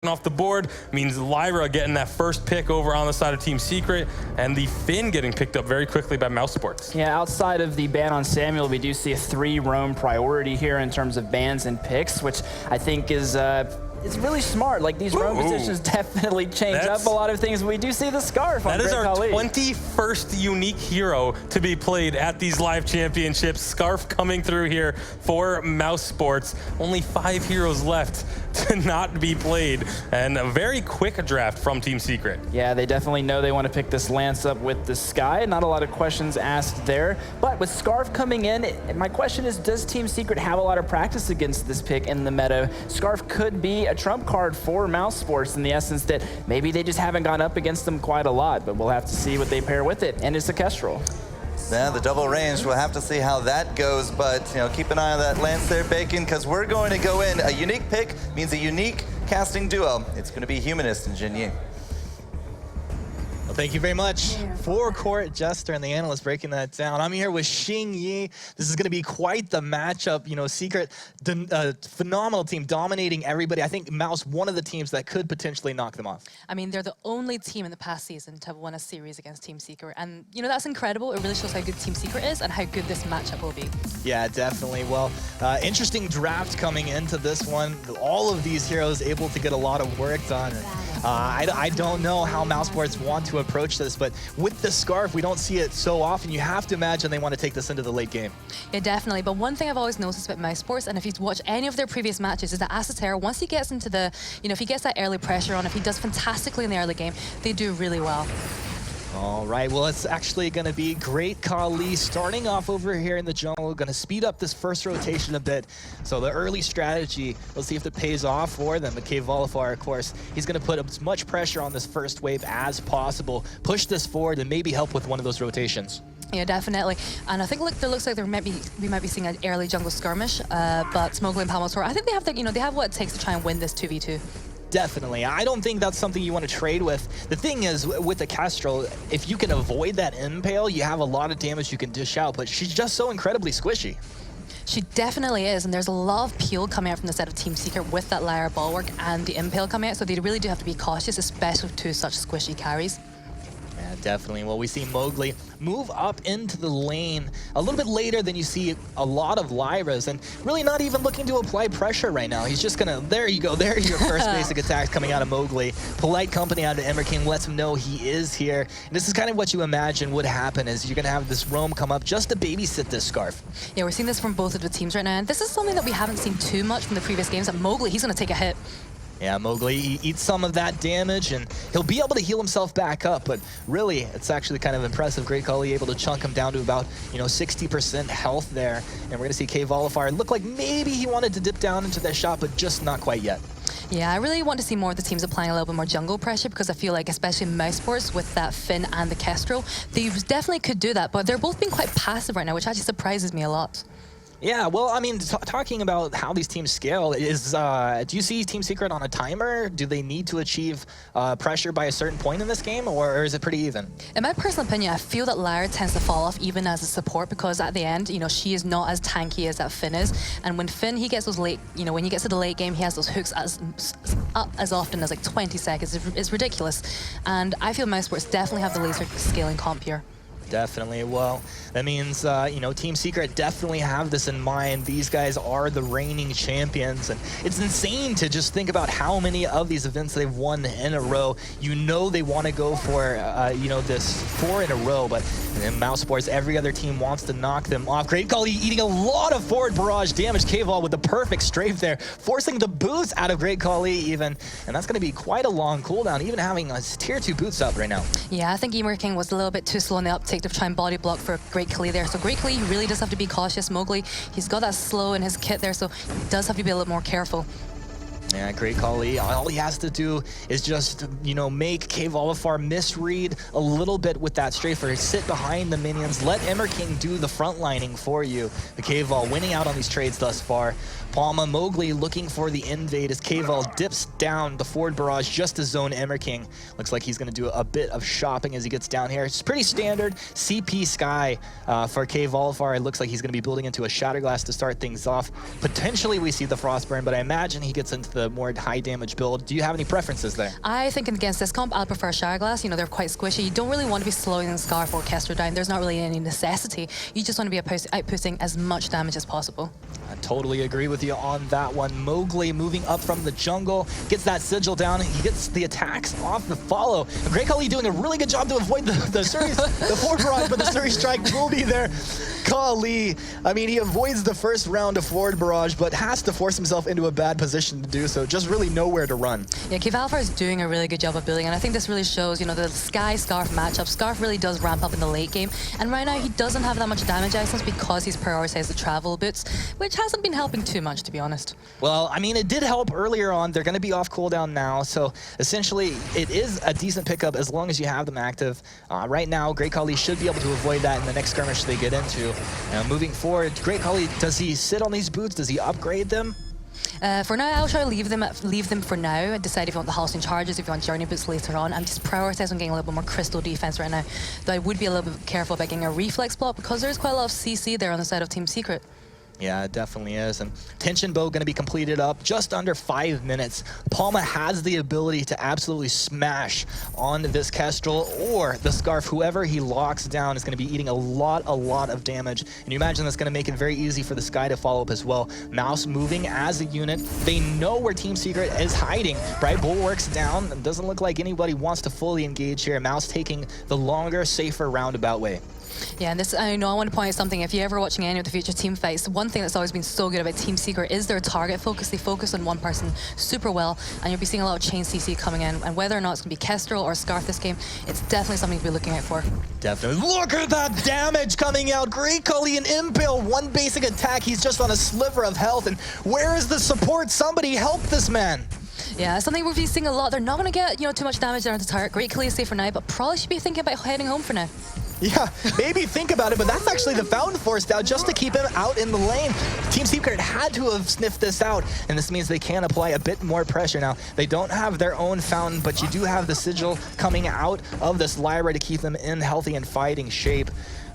off the board means Lyra getting that first pick over on the side of Team Secret, and the Finn getting picked up very quickly by MouseSports. Yeah, outside of the ban on Samuel, we do see a 3-roam priority here in terms of bans and picks, which I think is it's really smart. Like, these roam positions definitely change up a lot of things. We do see the Scarf on Great Khali. That is our 21st unique hero to be played at these live championships. Scarf coming through here for MouseSports. Only 5 heroes left to not be played, and a very quick draft from Team Secret. Yeah, they definitely know they want to pick this Lance up with the Sky. Not a lot of questions asked there, but with Scarf coming in, my question is, does Team Secret have a lot of practice against this pick in the meta? Scarf could be a trump card for MouseSports in the essence that maybe they just haven't gone up against them quite a lot, but we'll have to see what they pair with it, and it's a Kestrel. Yeah, the double range, we'll have to see how that goes, but keep an eye on that Lance there, Bacon, because we're going to go in. A unique pick means a unique casting duo. It's going to be Humanist and Jin Yi. Well, thank you very much. Forecourt Jester and the analyst breaking that down. I'm here with Xing Yi. This is going to be quite the matchup. Secret, phenomenal team, dominating everybody. I think Mouse, one of the teams that could potentially knock them off. I mean, they're the only team in the past season to have won a series against Team Secret. And, that's incredible. It really shows how good Team Secret is and how good this matchup will be. Yeah, definitely. Well, interesting draft coming into this one. All of these heroes able to get a lot of work done. I don't know how MouseSports want to approach this, but with the Scarf, we don't see it so often. You have to imagine they want to take this into the late game. Yeah, definitely. But one thing I've always noticed about MouseSports, and if you watch any of their previous matches, is that Asaterra, once he gets into the, if he gets that early pressure on, if he does fantastically in the early game, they do really well. All right, well, it's actually going to be Great Khali starting off over here in the jungle, going to speed up this first rotation a bit. So the early strategy, let's see if it pays off for them. McKay Volifar, of course, he's going to put as much pressure on this first wave as possible, push this forward, and maybe help with one of those rotations. Yeah, definitely. And I think it looks like we might be seeing an early jungle skirmish, but Smogly and Palmator, I think they have they have what it takes to try and win this 2v2. Definitely. I don't think that's something you want to trade with. The thing is, with the Kestrel, if you can avoid that impale, you have a lot of damage you can dish out, but she's just so incredibly squishy. She definitely is, and there's a lot of peel coming out from the set of Team Secret with that Lyra Bulwark and the impale coming out, so they really do have to be cautious, especially with 2 such squishy carries. Yeah, definitely. Well, we see Mowgli move up into the lane a little bit later than you see a lot of Lyras, and really not even looking to apply pressure right now. He's just gonna, there you go, there's your first basic attack coming out of Mowgli. Polite company out of Emmerking lets him know he is here. And this is kind of what you imagine would happen, is you're gonna have this roam come up just to babysit this Scarf. Yeah, we're seeing this from both of the teams right now, and this is something that we haven't seen too much from the previous games. That Mowgli, he's gonna take a hit. Yeah, Mowgli eats some of that damage, and he'll be able to heal himself back up, but really, it's actually kind of impressive. Great Khali able to chunk him down to about, 60% health there, and we're going to see K Volifar look like maybe he wanted to dip down into that shot, but just not quite yet. Yeah, I really want to see more of the teams applying a little bit more jungle pressure, because I feel like, especially in MouseSports with that Finn and the Kestrel, they definitely could do that, but they're both being quite passive right now, which actually surprises me a lot. Yeah, well, I mean, talking about how these teams scale, do you see Team Secret on a timer? Do they need to achieve pressure by a certain point in this game, or is it pretty even? In my personal opinion, I feel that Lyra tends to fall off even as a support, because at the end, she is not as tanky as that Finn is. And when Finn, he gets those late, when he gets to the late game, he has those hooks up as often as like 20 seconds. It's ridiculous. And I feel MouseSports definitely have the laser scaling comp here. Definitely. Well, that means, Team Secret definitely have this in mind. These guys are the reigning champions, and it's insane to just think about how many of these events they've won in a row. They want to go for, this 4 in a row, but in MouseSports, every other team wants to knock them off. Great Khali eating a lot of forward barrage damage. K-Vol with the perfect strafe there, forcing the boots out of Great Khali even, and that's going to be quite a long cooldown, even having his tier 2 boots up right now. Yeah, I think Emmerking was a little bit too slow in the uptake to try and body block for Great Khali there. So Great Khali really does have to be cautious. Mowgli, he's got that slow in his kit there, so he does have to be a little more careful. Yeah, Great Khali, all he has to do is just, make K Volifar misread a little bit with that strafer, sit behind the minions, let Emmerking do the front lining for you. The K-Vol winning out on these trades thus far. Palma, Mowgli looking for the invade as K-Vol dips down the forward barrage just to zone Emmerking. Looks like he's going to do a bit of shopping as he gets down here. It's pretty standard CP Sky for K Volifar. It looks like he's going to be building into a Shatterglass to start things off. Potentially we see the Frostburn, but I imagine he gets into the more high damage build. Do you have any preferences there? I think against this comp, I'll prefer Shower Glass. You know, they're quite squishy. You don't really want to be slowing the Scarf or Orchestra down. There's not really any necessity. You just want to be outputting as much damage as possible. I totally agree with you on that one. Mowgli moving up from the jungle, gets that sigil down. He gets the attacks off the follow. Great Kali doing a really good job to avoid the forward barrage, but the Suri strike will be there. Kali, I mean, he avoids the first round of forward barrage, but has to force himself into a bad position to do so. Just really nowhere to run. Yeah, Kivalfar is doing a really good job of building, and I think this really shows, you know, the Sky Scarf matchup. Scarf really does ramp up in the late game, and right now he doesn't have that much damage items because he's prioritized the travel boots, which hasn't been helping too much, to be honest. Well, I mean, it did help earlier on. They're going to be off cooldown now, so essentially it is a decent pickup as long as you have them active. Right now, Great Kali should be able to avoid that in the next skirmish they get into. Moving forward, Great Kali, does he sit on these boots? Does he upgrade them? For now, I'll try to leave them for now and decide if you want the halting charges, if you want journey boots later on. I'm just prioritizing on getting a little bit more crystal defense right now. Though I would be a little bit careful about getting a reflex block because there's quite a lot of CC there on the side of Team Secret. Yeah, it definitely is. And Tension Bow going to be completed up just under 5 minutes. Palma has the ability to absolutely smash on this Kestrel or the Scarf. Whoever he locks down is going to be eating a lot of damage. And you imagine that's going to make it very easy for the Sky to follow up as well. Mouse moving as a unit. They know where Team Secret is hiding. Bright Bulwark's down. It doesn't look like anybody wants to fully engage here. Mouse taking the longer, safer roundabout way. Yeah, and this, I know I want to point out something. If you're ever watching any of the future team fights, one thing that's always been so good about Team Secret is their target focus. They focus on one person super well, and you'll be seeing a lot of chain CC coming in. And whether or not it's going to be Kestrel or Scarf this game, it's definitely something to be looking out for. Definitely. Look at that damage coming out. Great Kali and Impale, one basic attack. He's just on a sliver of health. And where is the support? Somebody help this man. Yeah, something we've been seeing a lot. They're not going to get, you know, too much damage there on the turret. Great Kali is safe for now, but probably should be thinking about heading home for now. Yeah, maybe think about it, but that's actually the Fountain Force now just to keep him out in the lane. Team Secret had to have sniffed this out, and this means they can apply a bit more pressure now. They don't have their own Fountain, but you do have the Sigil coming out of this library to keep them in healthy and fighting shape.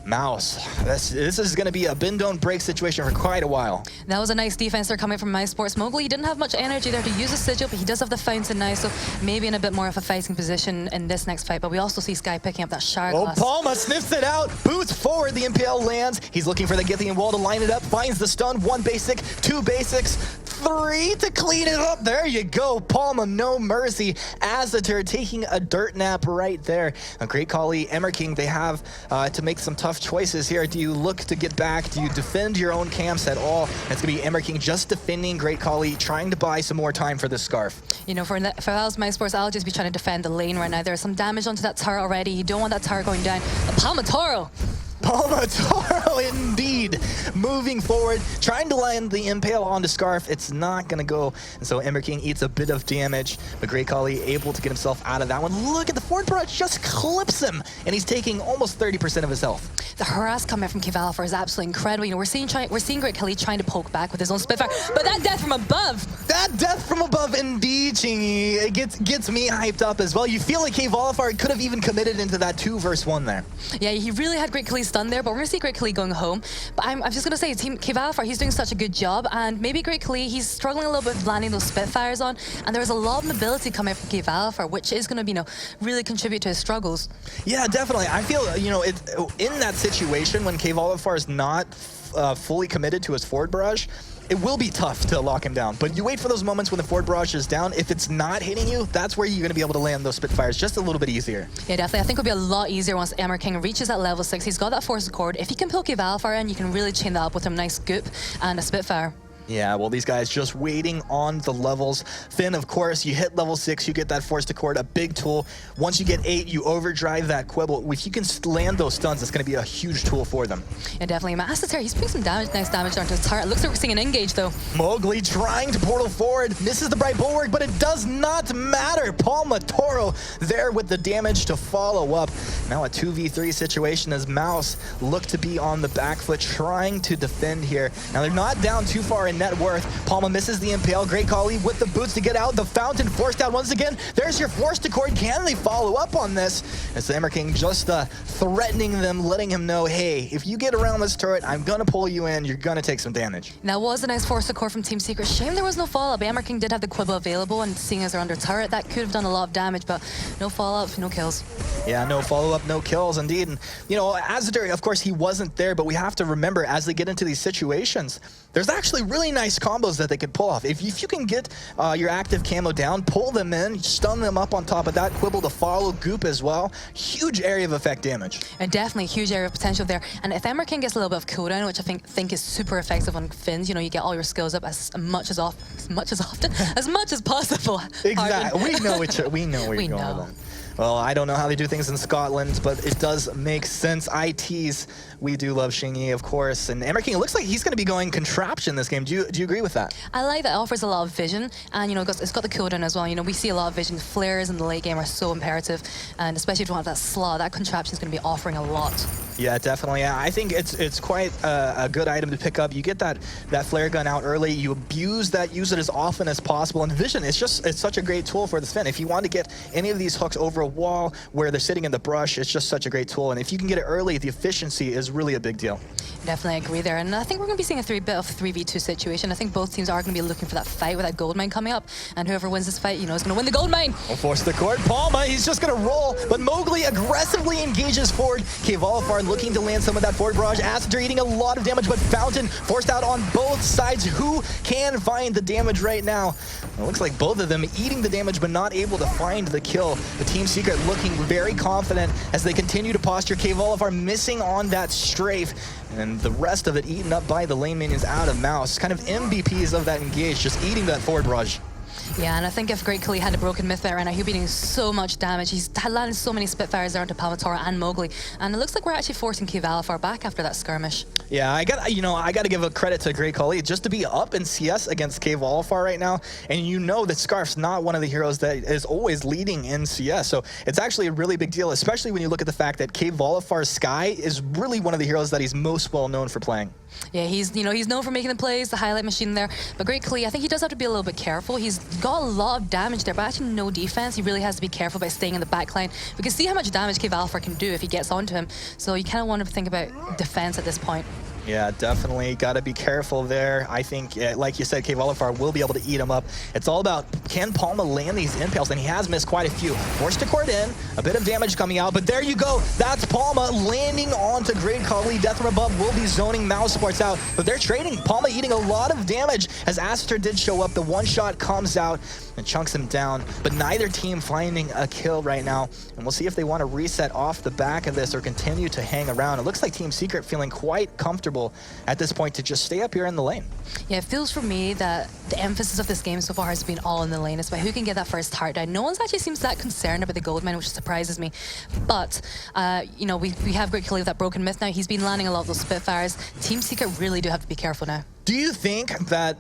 Mouse, this is going to be a bend-don't-break situation for quite a while. That was a nice defense there coming from MouseSports. Mowgli didn't have much energy there to use a Sigil, but he does have the Fountain now, so maybe in a bit more of a fighting position in this next fight. But we also see Sky picking up that Shower Glass. Palma sniffs it out, boots forward, the Impale lands. He's looking for the Githian wall to line it up, finds the stun, 1 basic, 2 basics, 3 to clean it up. There you go, Palma, no mercy. Azatur taking a dirt nap right there. A Great Kali, Emmer King, they have to make some tough choices here. Do you look to get back? Do you defend your own camps at all? It's going to be Emmer King just defending Great Kali, trying to buy some more time for this Scarf. You know, for us MouseSports, I'll just be trying to defend the lane right now. There's some damage onto that turret already. You don't want that turret going down. The Palmatoro! Palmatoro, indeed. Moving forward, trying to land the Impale onto Scarf. It's not going to go. And so Emmer King eats a bit of damage. But Great Kali able to get himself out of that one. Look at the forward barrage just clips him. And he's taking almost 30% of his health. The harass coming from Kivalfar is absolutely incredible. You know, we're seeing Great Kali trying to poke back with his own Spitfire. But that death from above! That death from above, indeed, Chingy. It gets me hyped up as well. You feel like Kivalfar could have even committed into that 2v1 there. Yeah, he really had Great Kali stunned there, but we're going to see Great Kali going home. But I'm just going to say, Team Kivalfar, he's doing such a good job, and maybe Great Kali, he's struggling a little bit with landing those Spitfires on, and there's a lot of mobility coming from Kivalfar, which is going to, you know, really contribute to his struggles. Yeah, definitely. I feel, you know, in that situation when Kivalfar is not fully committed to his forward barrage, it will be tough to lock him down. But you wait for those moments when the forward barrage is down. If it's not hitting you, that's where you're going to be able to land those Spitfires just a little bit easier. Yeah, definitely. I think it'll be a lot easier once Emmer King reaches that level 6. He's got that Force Accord. If he can pull Kivalfar in, you can really chain that up with a nice goop and a Spitfire. Yeah, well, these guys just waiting on the levels. Finn, of course, you hit level 6, you get that Force Accord, a big tool. Once you get 8, you overdrive that Quibble. If you can land those stuns, it's going to be a huge tool for them. Yeah, definitely. Master, he's putting some damage, nice damage onto his turret. Looks like we're seeing an engage, though. Mowgli trying to portal forward, misses the Bright Bulwark, but it does not matter. Palmatoro there with the damage to follow up. Now a 2v3 situation as Mouse look to be on the back foot, trying to defend here. Now they're not down too far in net worth. Palma misses the impale. Great Kali with the boots to get out. The fountain forced out once again. There's your forced accord. Can they follow up on this? As the Emmer King just threatening them, letting him know, hey, if you get around this turret, I'm gonna pull you in. You're gonna take some damage. That was a nice forced accord from Team Secret. Shame there was no follow-up. Emmer King did have the Quibble available, and seeing as they're under turret, that could have done a lot of damage, but no follow-up, no kills. Yeah, no follow-up, no kills, indeed. And, you know, Azadar, of course, he wasn't there, but we have to remember, as they get into these situations, there's actually really nice combos that they could pull off. If you can get your active camo down, pull them in, stun them up on top of that, Quibble to follow, Goop as well, huge area of effect damage. And definitely a huge area of potential there. And if Emmer King gets a little bit of cooldown, which I think is super effective on Finns, you know, you get all your skills up as much as possible. Exactly. We know where you're going with that. Well, I don't know how they do things in Scotland, but it does make sense. ITs, we do love Xingyi, of course. And Emmer King, it looks like he's going to be going contraption this game. Do you agree with that? I like that it offers a lot of vision, and you know, it's got the cooldown as well. You know, we see a lot of vision. Flares in the late game are so imperative, and especially if you want that slot, that contraption is going to be offering a lot. Yeah, definitely. Yeah, I think it's quite a good item to pick up. You get that flare gun out early, you abuse that, use it as often as possible. And vision, it's such a great tool for this Finn. If you want to get any of these hooks over a wall where they're sitting in the brush, it's just such a great tool. And if you can get it early, the efficiency is really a big deal. Definitely agree there. And I think we're going to be seeing a bit of 3v2 situation. I think both teams are going to be looking for that fight with that gold mine coming up. And whoever wins this fight, you know, is going to win the gold mine. We'll force the court. Palma, he's just going to roll. But Mowgli aggressively engages forward. Volifar looking to land some of that forward barrage. Aster eating a lot of damage, but Fountain forced out on both sides. Who can find the damage right now? It looks like both of them eating the damage, but not able to find the kill. The Team Secret looking very confident as they continue to posture. Volifar missing on that strafe. And the rest of it eaten up by the lane minions out of Mouse. Kind of MVPs of that engage, just eating that forward barrage. Yeah, and I think if Great Khali had a broken myth right now, he'd be doing so much damage. He's landed so many Spitfires there onto Palmatora and Mowgli, and it looks like we're actually forcing Volifar back after that skirmish. Yeah, I got to give a credit to Great Khali just to be up in CS against Volifar right now, and you know that Scarf's not one of the heroes that is always leading in CS, so it's actually a really big deal, especially when you look at the fact that Volifar's Skye is really one of the heroes that he's most well known for playing. Yeah, he's known for making the plays, the highlight machine there. But Great Khali, I think he does have to be a little bit careful. He's got a lot of damage there, but actually no defense. He really has to be careful about staying in the back line. We can see how much damage Volifar can do if he gets onto him. So you kind of want to think about defense at this point. Yeah, definitely got to be careful there. I think, like you said, Volifar will be able to eat him up. It's all about, can Palma land these impales? And he has missed quite a few. Forced to court in, a bit of damage coming out, but there you go. That's Palma landing onto Great Khali. Death from above will be zoning MouseSports out, but they're trading. Palma eating a lot of damage as Aster did show up. The one shot comes out and chunks him down, but neither team finding a kill right now. And we'll see if they want to reset off the back of this or continue to hang around. It looks like Team Secret feeling quite comfortable at this point to just stay up here in the lane. Yeah, it feels for me that the emphasis of this game so far has been all in the lane. It's about who can get that first heart down. No one's actually seems that concerned about the gold mine, which surprises me. But, you know, we have Great Khali with that broken myth now. He's been landing a lot of those Spitfires. Team Secret really do have to be careful now. Do you think that,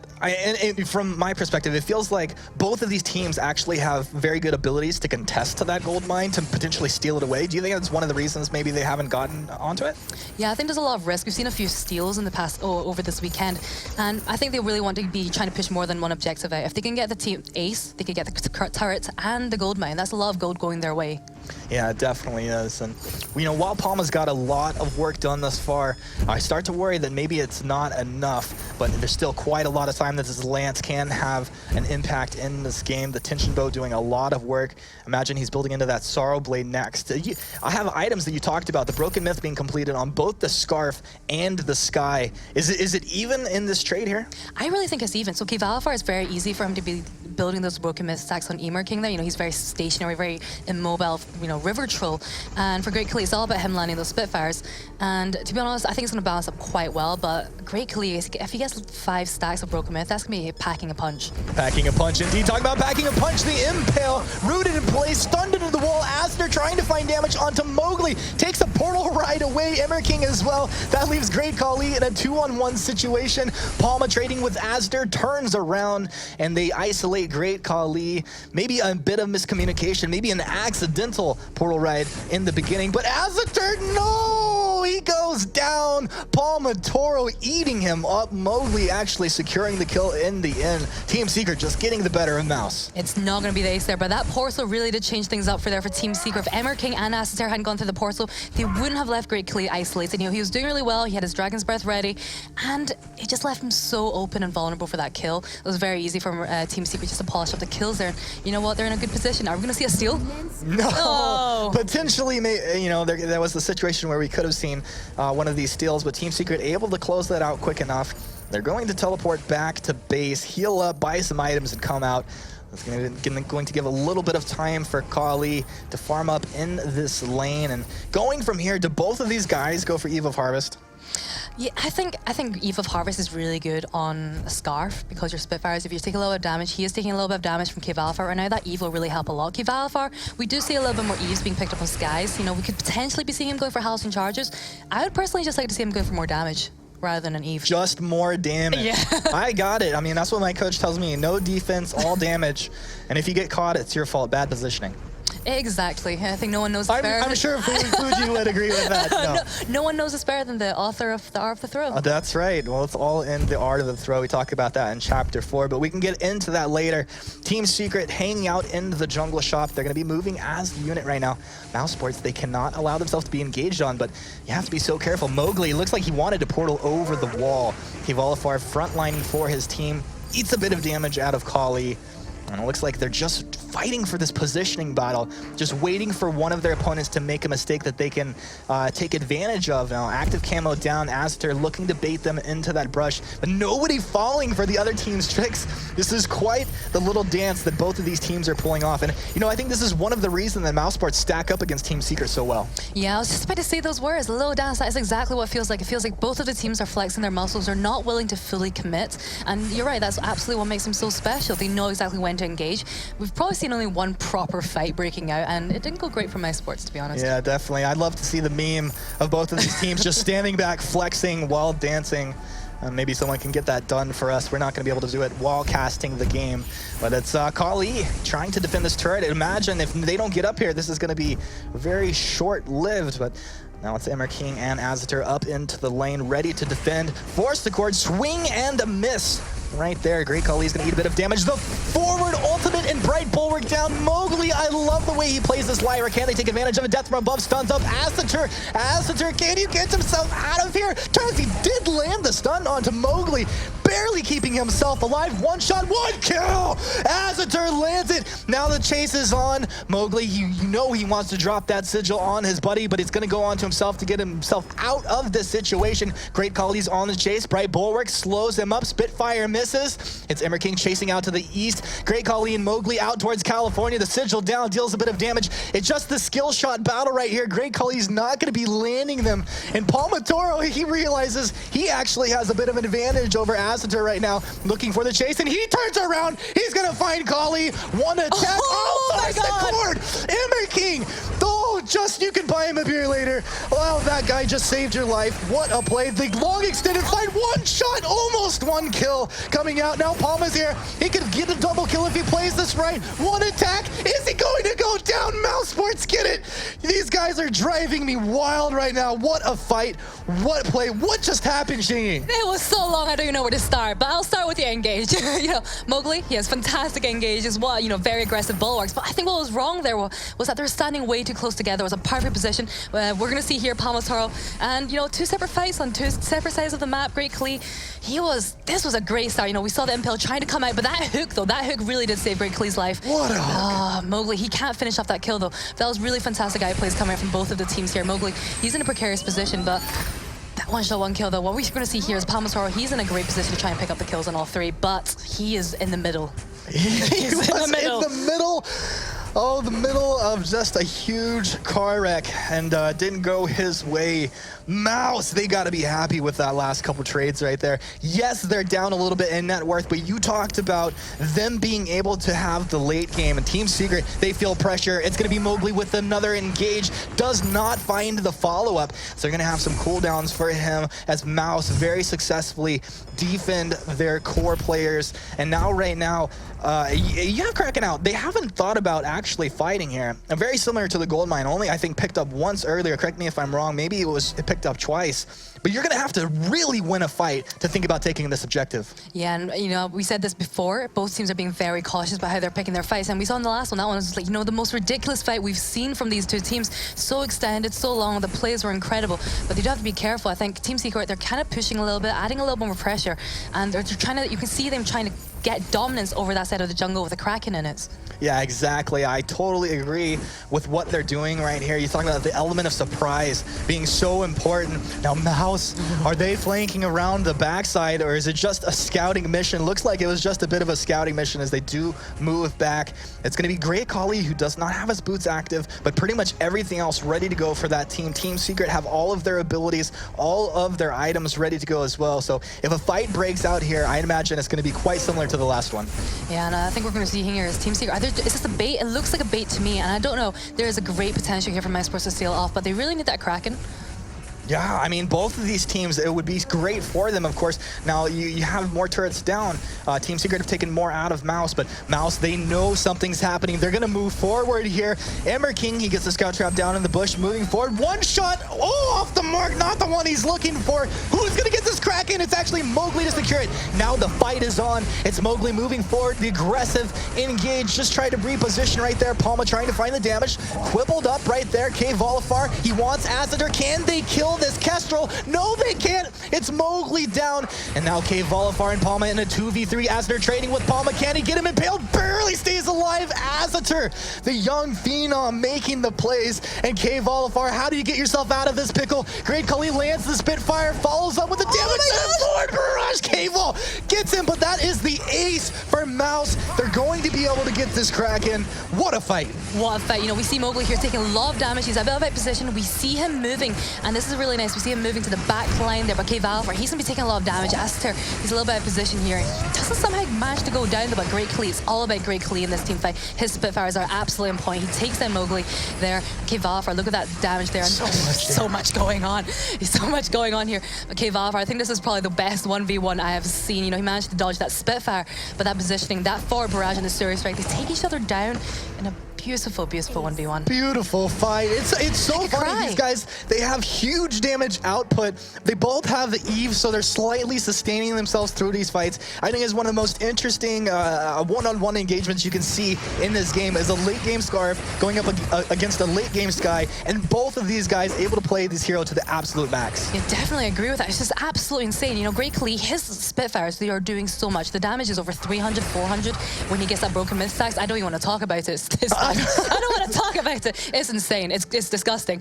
from my perspective, it feels like both of these teams actually have very good abilities to contest to that gold mine, to potentially steal it away? Do you think that's one of the reasons maybe they haven't gotten onto it? Yeah, I think there's a lot of risk. We've seen a few steals in the past, over this weekend, and I think they really want to be trying to push more than one objective out. If they can get the team ace, they could get the turret and the gold mine. That's a lot of gold going their way. Yeah, it definitely is. And, you know, while Palma's got a lot of work done thus far, I start to worry that maybe it's not enough, but there's still quite a lot of time that this Lance can have an impact in this game. The Tension Bow doing a lot of work. Imagine he's building into that Sorrow Blade next. I have items that you talked about, the Broken Myth being completed on both the Scarf and the Skye. Is it even in this trade here? I really think it's even. So Volifar, it's very easy for him to be building those Broken Myth stacks on Emmer King there. You know, he's very stationary, very immobile, you know, river troll. And for Great Khali, it's all about him landing those Spitfires. And to be honest, I think it's going to balance up quite well. But Great Khali, if he gets 5 stacks of Broken Myth, that's going to be packing a punch. Packing a punch indeed. Talking about packing a punch, the Impale rooted in place, stunned into the wall. Aster trying to find damage onto Mowgli. Takes a portal right away. Emmer King as well. That leaves Great Khali in a 2-on-1 situation. Palma trading with Aster, turns around, and they isolate Great Kali. Maybe a bit of miscommunication, maybe an accidental portal ride in the beginning, but Azatur, no! He goes down. Palmatoro eating him up. Mowgli actually securing the kill in the end. Team Secret just getting the better of Mouse. It's not going to be the ace there, but that portal really did change things up for Team Secret. If Emmer King and Azatur hadn't gone through the portal, they wouldn't have left Great Kali isolated. You know, he was doing really well. He had his Dragon's Breath ready, and it just left him so open and vulnerable for that kill. It was very easy for Team Secret just to polish up the kills there. And you know what? They're in a good position. Are we going to see a steal? No. Oh. Potentially, you know, there was the situation where we could have seen one of these steals, but Team Secret able to close that out quick enough. They're going to teleport back to base, heal up, buy some items, and come out. It's going to give a little bit of time for Kali to farm up in this lane. And going from here, do both of these guys go for Eve of Harvest? Yeah, I think Eve of Harvest is really good on a Scarf because your Spitfires, if you take a little bit of damage, he is taking a little bit of damage from Kvalfar right now. That Eve will really help a lot. Kvalfar, we do see a little bit more Eves being picked up on Skies. You know, we could potentially be seeing him going for Halcyon Charges. I would personally just like to see him going for more damage rather than an Eve. Just more damage. Yeah. I got it. I mean, that's what my coach tells me. No defense, all damage. And if you get caught, it's your fault. Bad positioning. Exactly. I think no one knows this better. I'm sure Fuji would agree with that. No one knows this better than the author of The Art of the Throw. That's right. Well, it's all in The Art of the Throw. We talk about that in Chapter 4, but we can get into that later. Team Secret hanging out in the jungle shop. They're going to be moving as the unit right now. MouseSports, they cannot allow themselves to be engaged on, but you have to be so careful. Mowgli looks like he wanted to portal over the wall. Kvalfar frontlining for his team. Eats a bit of damage out of Kali. And it looks like they're just fighting for this positioning battle, just waiting for one of their opponents to make a mistake that they can take advantage of. Now, active camo down, Azatur looking to bait them into that brush, but nobody falling for the other team's tricks. This is quite the little dance that both of these teams are pulling off. And, you know, I think this is one of the reasons that MouseSports stack up against Team Secret so well. Yeah, I was just about to say those words. A little dance, that is exactly what it feels like. It feels like both of the teams are flexing their muscles. They're not willing to fully commit. And you're right, that's absolutely what makes them so special. They know exactly when to engage. We've probably seen only one proper fight breaking out, and it didn't go great for MouseSports, to be honest. Yeah, definitely. I'd love to see the meme of both of these teams just standing back, flexing while dancing. Maybe someone can get that done for us. We're not going to be able to do it while casting the game. But it's Kali trying to defend this turret. Imagine if they don't get up here, this is going to be very short-lived. But now it's Emmer King and Azatur up into the lane, ready to defend. Force the cord, swing and a miss. Right there, Great Kali is going to eat a bit of damage. The forward ultimate and Bright Bulwark down. Mowgli, I love the way he plays this Lyra. Can they take advantage of a death from above? Stuns up Azatur. Azatur, can you get himself out of here? Turns, he did land the stun onto Mowgli, barely keeping himself alive. One shot, one kill. Azatur lands it. Now the chase is on. Mowgli, you know he wants to drop that sigil on his buddy, but it's going to go on to himself to get himself out of this situation. Great Kali's on the chase. Bright Bulwark slows him up. Spitfire misses. It's Emmer King chasing out to the east. Great Kali and Mowgli out towards California. The sigil down, deals a bit of damage. It's just the skill shot battle right here. Great Kali's not going to be landing them. And Palmatoro, he realizes he actually has a bit of an advantage over Azatur right now, looking for the chase, and he turns around. He's going to find Kali. One attack. Oh my God. The cord. Emmer King. Oh, just you can buy him a beer later. Wow, that guy just saved your life. What a play. The long extended fight. One shot, almost one kill. Coming out now, Palma's here. He could get a double kill if he plays this right. One attack. Is he going to go down? MouseSports, get it. These guys are driving me wild right now. What a fight. What play. What just happened, Shingy? It was so long, I don't even know where to start, but I'll start with the engage. You know, Mowgli, he has fantastic engages, very aggressive bulwarks, but I think what was wrong there was that they're standing way too close together. It was a perfect position. We're going to see here Palmatoro, and, you know, two separate fights on two separate sides of the map. Great Kali, this was a great start. You know, we saw the impale trying to come out, but that hook really did save Great Kali's life. What a hook. Mowgli, he can't finish off that kill, though. That was really fantastic outplays coming out from both of the teams here. Mowgli, he's in a precarious position, but that one shot, one kill, though. What we're going to see here is Palmatoro. He's in a great position to try and pick up the kills on all three, but he is in the middle. He's in the middle. Oh, the middle of just a huge car wreck, and didn't go his way. Mouse, they got to be happy with that last couple trades right there. Yes, they're down a little bit in net worth, but you talked about them being able to have the late game. And Team Secret, they feel pressure. It's going to be Mowgli with another engage. Does not find the follow-up. So they're going to have some cooldowns for him as Mouse very successfully defend their core players. And now, right now, you have Kraken out. They haven't thought about actually fighting here. And very similar to the gold mine, only I think picked up once earlier. Correct me if I'm wrong. Maybe it picked up twice. But you're going to have to really win a fight to think about taking this objective. Yeah, and you know, we said this before. Both teams are being very cautious about how they're picking their fights. And we saw in the last one, that one was like, you know, the most ridiculous fight we've seen from these two teams. So extended, so long. The plays were incredible. But they do have to be careful. I think Team Secret, they're kind of pushing a little bit, adding a little more pressure. And they're trying to, you can see them trying to get dominance over that side of the jungle with a Kraken in it. Yeah, exactly. I totally agree with what they're doing right here. You're talking about the element of surprise being so important. Now, Mouse, are they flanking around the backside, or is it just a scouting mission? Looks like it was just a bit of a scouting mission as they do move back. It's going to be Great Kali, who does not have his boots active, but pretty much everything else ready to go for that team. Team Secret have all of their abilities, all of their items ready to go as well. So if a fight breaks out here, I'd imagine it's going to be quite similar to the last one. Yeah, and I think we're going to see here is Team Secret. Is this a bait? It looks like a bait to me, and I don't know. There is a great potential here for MouseSports to steal off, but they really need that Kraken. Yeah, I mean, both of these teams, it would be great for them, of course. Now, you have more turrets down. Team Secret have taken more out of Mouse, but Mouse, they know something's happening. They're going to move forward here. Emmer King, he gets the scout trap down in the bush, moving forward. One shot, oh, off the mark, not the one he's looking for. Who's going to get this Kraken? It's actually Mowgli to secure it. Now the fight is on. It's Mowgli moving forward, the aggressive engage, just trying to reposition right there. Palma trying to find the damage. Quibbled up right there. K. Volifar, he wants Acitor. Can they kill this Kestrel? No, they can't. It's Mowgli down. And now K. Volifar and Palma in a 2v3. Acitor trading with Palma. Can he get him impaled? Barely stays alive. Acitor, the young phenom, making the plays. And K. Volifar, how do you get yourself out of this pickle? Great Kali lands the Spitfire, follows up with the damage. Lord Barrage, K-Vol gets him, but that is the ace for Mouse. They're going to be able to get this Kraken. What a fight. What a fight. You know, we see Mowgli here taking a lot of damage. He's a bit of a position. We see him moving, and this is really nice. We see him moving to the back line there, but K. Volifar, he's going to be taking a lot of damage. Aster, he's a little bit out of position here. He doesn't somehow manage to go down, but Great Kali, it's all about Great Kali in this team fight. His Spitfires are absolutely on point. He takes down Mowgli there. K. Volifar, look at that damage there. So much going on. There's so much going on here. But K. Volifar, I think this is probably the best 1v1 I have seen. You know, he managed to dodge that Spitfire, but that positioning, that forward barrage and the series strike, they take each other down in a beautiful, beautiful 1v1. Beautiful fight. It's so funny. These guys, they have huge damage output. They both have the Eve, so they're slightly sustaining themselves through these fights. I think it's one of the most interesting one-on-one engagements you can see in this game is a late-game Scarf going up against a late-game Sky, and both of these guys able to play this hero to the absolute max. Yeah, definitely agree with that. It's just absolutely insane. You know, Great Kali, his Spitfires, they are doing so much. The damage is over 300, 400 when he gets that broken mid stacks. I don't even want to talk about it. I don't want to talk about it. It's insane. It's disgusting.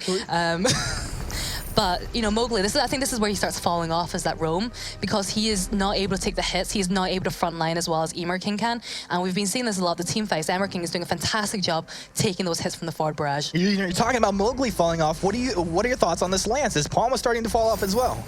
But, you know, Mowgli, I think this is where he starts falling off as that roam, because he is not able to take the hits. He is not able to front line as well as Emmer King can. And we've been seeing this a lot. The team fights, Emmer King is doing a fantastic job taking those hits from the forward barrage. You're talking about Mowgli falling off. What are your thoughts on this lance? Is Palma starting to fall off as well?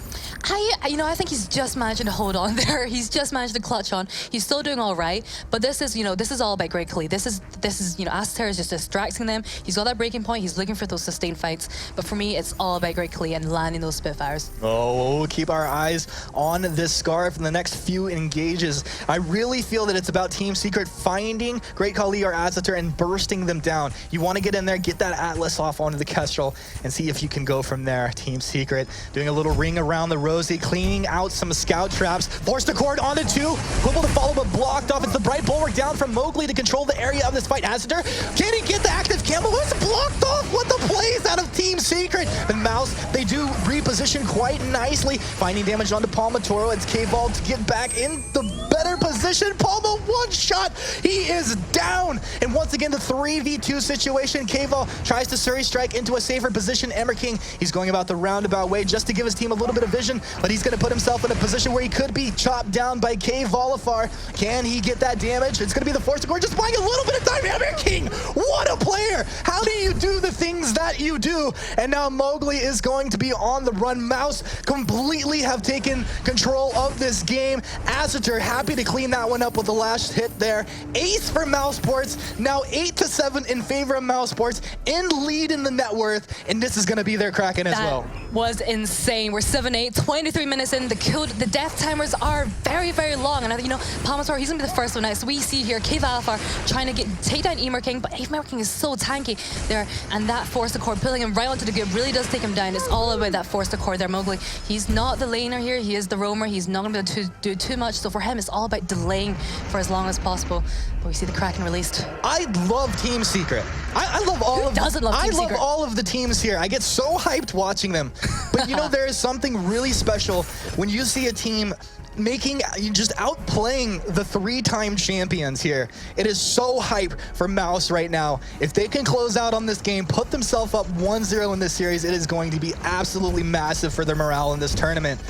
I think he's just managing to hold on there. He's just managed to clutch on. He's still doing all right. But this is, you know, this is all about Great Kali. This is, you know, Aster is just distracting them. He's got that breaking point. He's looking for those sustained fights. But for me, it's all about Great Kali and landing those Spitfires. Oh, we'll keep our eyes on this Scarf in the next few engages. I really feel that it's about Team Secret finding Great Kali or Azitor and bursting them down. You want to get in there, get that Atlas off onto the Kestrel, and see if you can go from there. Team Secret doing a little ring around the Rosie, cleaning out some scout traps. Forced the cord onto two. Quibble to follow, but blocked off. It's the Bright Bulwark down from Mowgli to control the area of this fight. Azitor, can he get the active Campbell? It's blocked off. What the plays out of Team Secret. And Mouse, they do reposition quite nicely, finding damage onto Palma Toro. It's K-Ball to get back in the better position. position. Palma, one shot. He is down. And once again, the 3v2 situation. K-Vol tries to Surrey strike into a safer position. King, he's going about the roundabout way just to give his team a little bit of vision, but he's going to put himself in a position where he could be chopped down by K-Volifar. Can he get that damage? It's going to be the force to core, just buying a little bit of time. King, what a player. How do you do the things that you do? And now Mowgli is going to be on the run. Mouse completely have taken control of this game. Asator happy to clean that one up with the last hit there. Ace for MouseSports, now 8-7 in favor of MouseSports, in lead in the net worth, and this is going to be their Kraken as well. That was insane. We're 7-8, 23 minutes in. The death timers are very, very long. And you know, Palmasar, he's gonna be the first one out. So we see here K-Valfar trying to take down King, but King is so tanky there. And that force to core, pulling him right onto the grid, really does take him down. It's all about that force to core there, Mowgli. He's not the laner here, he is the roamer. He's not gonna be able to do too much. So for him, it's all about delaying for as long as possible. But we see the Kraken released. I love Team Secret. I love all of them. I love all of the teams here. I get so hyped watching them. But you know, there is something really special when you see a team just outplaying the 3-time champions here. It is so hype for Mouse right now. If they can close out on this game, put themselves up 1-0 in this series, it is going to be absolutely massive for their morale in this tournament.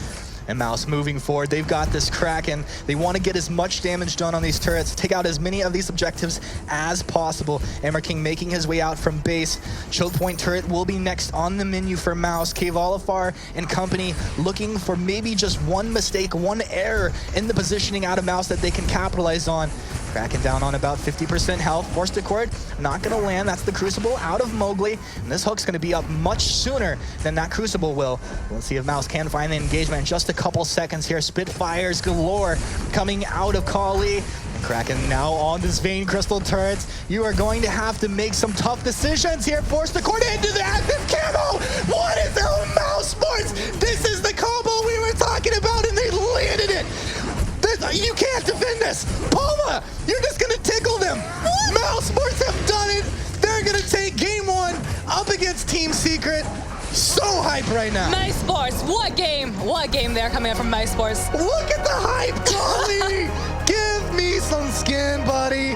And Mouse moving forward, they've got this Kraken. They want to get as much damage done on these turrets, take out as many of these objectives as possible. King making his way out from base. Choke point turret will be next on the menu for Mouse. K-Volifar and company looking for maybe just one mistake, one error in the positioning out of Mouse that they can capitalize on. Kraken down on about 50% health. Force to Cord, not going to land. That's the Crucible out of Mowgli. And this hook's going to be up much sooner than that Crucible will. Let's see if Mouse can find the engagement in just a couple seconds here. Spitfires galore coming out of Kali. And Kraken now on this Vein Crystal turrets. You are going to have to make some tough decisions here. Force to Cord into the active camo. What is the MouseSports? This is the combo we were talking about, and they landed it. You can't defend this. Palma, you're just going to tickle them. MouseSports have done it. They're going to take game 1 up against Team Secret. So hype right now. MouseSports, what game? What game there coming up from MouseSports? Look at the hype, Kali. Give me some skin, buddy.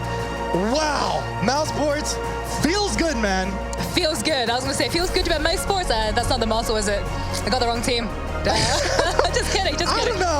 Wow. MouseSports feels good, man. Feels good. I was going to say, feels good about MouseSports. That's not the motto, is it? I got the wrong team. Just kidding, just kidding. I don't know.